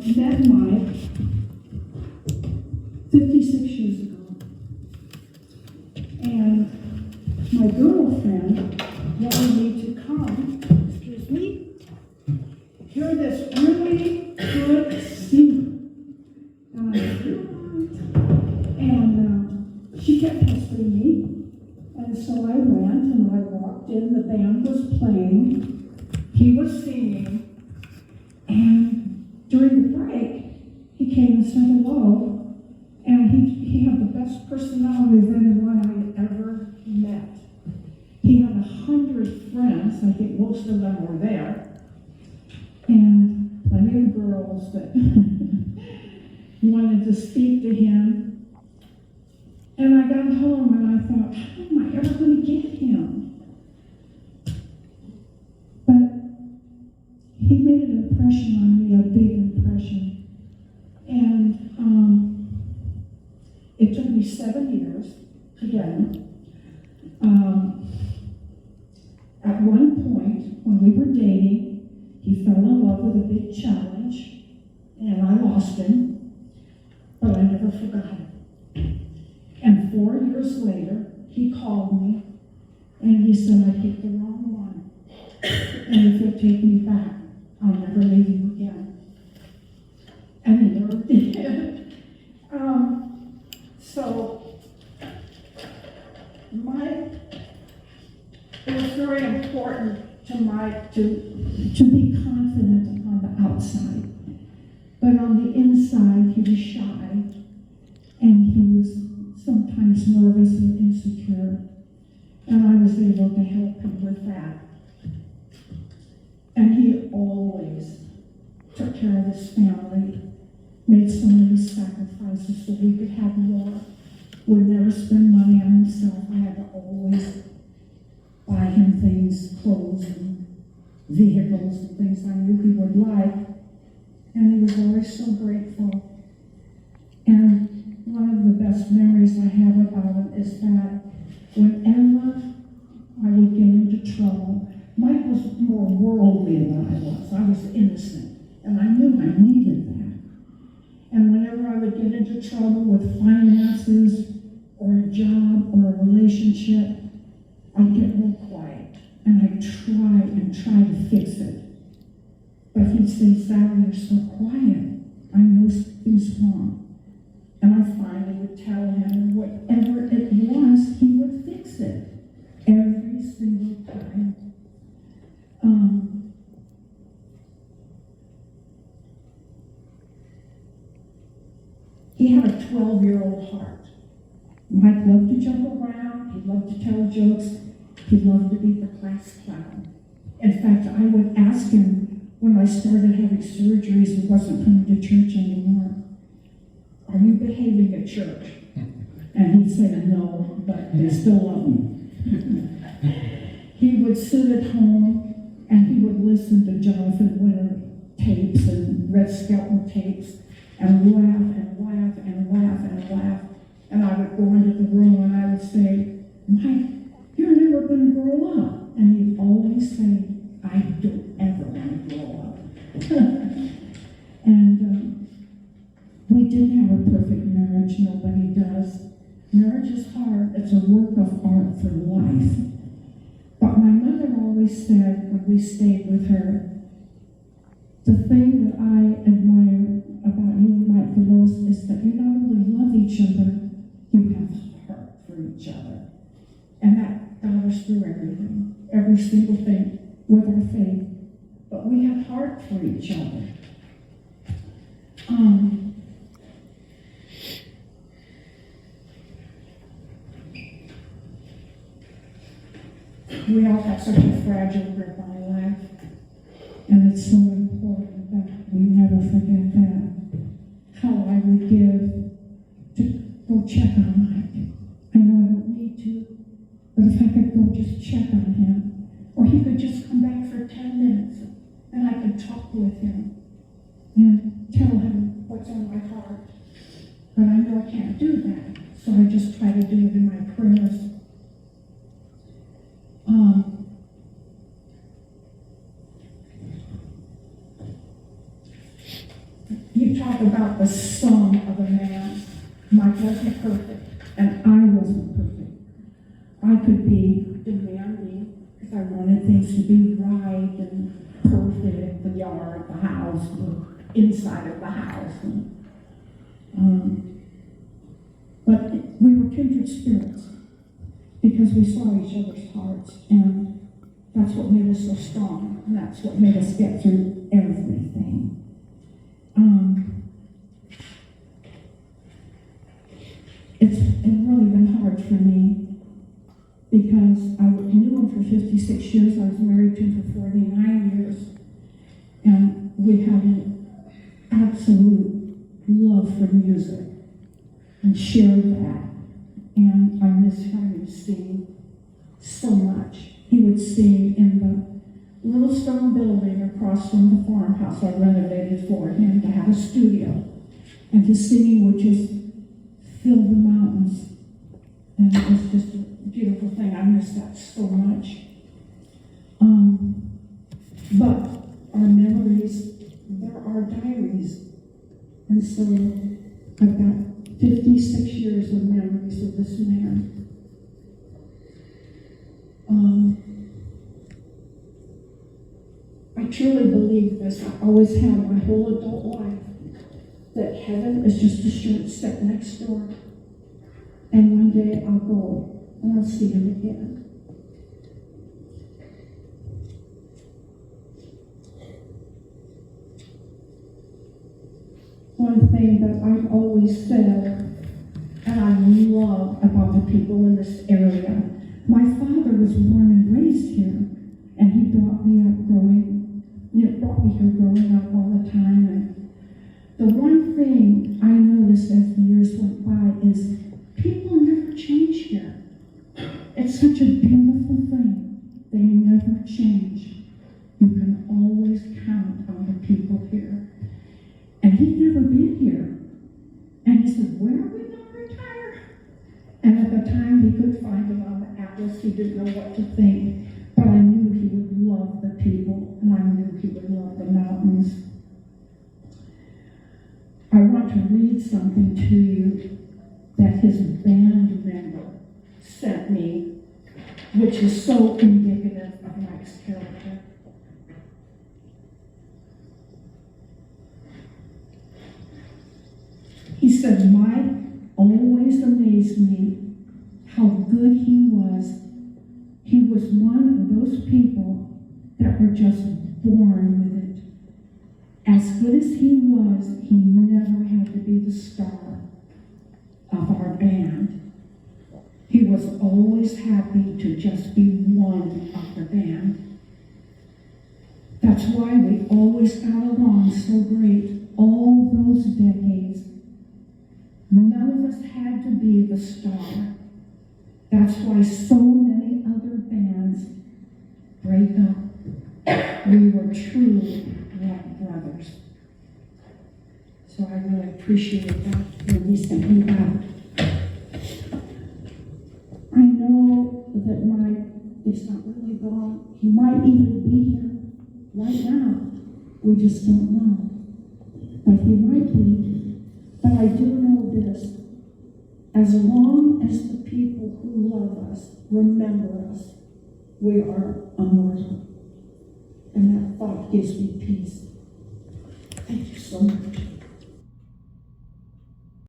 met Mike 56 years ago. And my girlfriend wanted me to come, excuse me, hear this really good singer. And I said, and she kept pestering me. And so I went and I walked in, the band was playing, he was singing, and during the break, he came and said hello, and he had the best personality of anyone I ever met. He had 100 friends, I think most of them were there, and plenty of girls that wanted to speak to him. And I got home and I thought, how am I ever going to get him? But he made an impression on me, a big impression. And it took me 7 years to get him. At one point, when we were dating, he fell in love with a big challenge, and I lost him, but I never forgot him. And 4 years later, he called me, and he said, I picked the wrong one. And if you'll take me back, I'll never leave you again. And he never did. So, it was very important to Mike to be confident on the outside. But on the inside, he was shy, and he was sometimes nervous and insecure, and I was able to help him with that. And he always took care of his family, made so many sacrifices so we could have more, would never spend money on himself. I had to always buy him things, clothes and vehicles and things I knew he would like, and he was always so grateful. And one of the best memories I have about him is that whenever I would get into trouble, Mike was more worldly than I was. I was innocent, and I knew I needed that. And whenever I would get into trouble with finances or a job or a relationship, I'd get real quiet, and I'd try to fix it. But he'd say, Sally, you're so quiet. I know something's wrong. And I finally would tell him whatever it was, he would fix it every single time. He had a 12-year-old heart. Mike loved to jump around. He loved to tell jokes. He loved to be the class clown. In fact, I would ask him when I started having surgeries and wasn't coming to church anymore, are you behaving at church? And he'd say no, but they still love me. He would sit at home and he would listen to Jonathan Winter tapes and Red Skelton tapes and laugh and laugh and laugh and laugh. And I would go into the room and I would say, Mike, you're never going to grow up. And he'd always say, I don't ever want to grow up. And we didn't have a perfect marriage. Nobody does. Marriage is hard. It's a work of art for life. But my mother always said, when we stayed with her, the thing that I admire about you and Mike the most is that you not only love each other, you have heart for each other. And that got us through everything, every single thing with our faith. But we have heart for each other. We all have such a fragile grip on life, and it's so important that we never forget that. How I would give to go check on Mike. I know I don't need to, but if I could go just check on him, or he could just come back for 10 minutes, and I could talk with him and tell him what's on my heart. But I know I can't do that, so I just try to do it in my prayers. talk about the sum of a man. Mike wasn't perfect, and I wasn't perfect. I could be demanding because I wanted things to be right and perfect, the yard, the house, the inside of the house. But we were kindred spirits because we saw each other's hearts, and that's what made us so strong, and that's what made us get through everything. It's really been hard for me because I knew him for 56 years. I was married to him for 49 years. And we had an absolute love for music and shared that. And I miss hearing him sing so much. He would sing in the little stone building across from the farmhouse I renovated for him to have a studio. And his singing would just fill the mountains. And it was just a beautiful thing. I miss that so much. But our memories, there are diaries. And so I've got 56 years of memories of this man. I truly believe this. I always have my whole adult life, that heaven is just a short step next door. And one day I'll go and I'll see him again. One thing that I've always said, and I love about the people in this area, my father was born and raised here, and he brought me here growing up all the time. And the one thing I noticed as the years went by is people never change here. It's such a beautiful thing. They never change. You can always count on the people here. And he'd never been here. And he said, "When are we going to retire?" And at the time, he couldn't find it on the atlas. He didn't know what to think. But I knew he would love the people, and I knew he would love the mountains. I want to read something to you that his band member sent me, which is so indicative of Mike's character. He said, "Mike always amazed me how good he was. He was one of those people that were just born with it. As good as he was, he never had to be the star of our band. He was always happy to just be one of the band. That's why we always got along so great all those decades. None of us had to be the star. That's why so many other bands break up. We were truly like brothers." So I really appreciate that when he sent me that. I know that Mike is not really gone. He might even be here right now. We just don't know. But he might be. But I do know this. As long as the people who love us remember us, we are immortal. And that thought gives me peace. Thank you so much.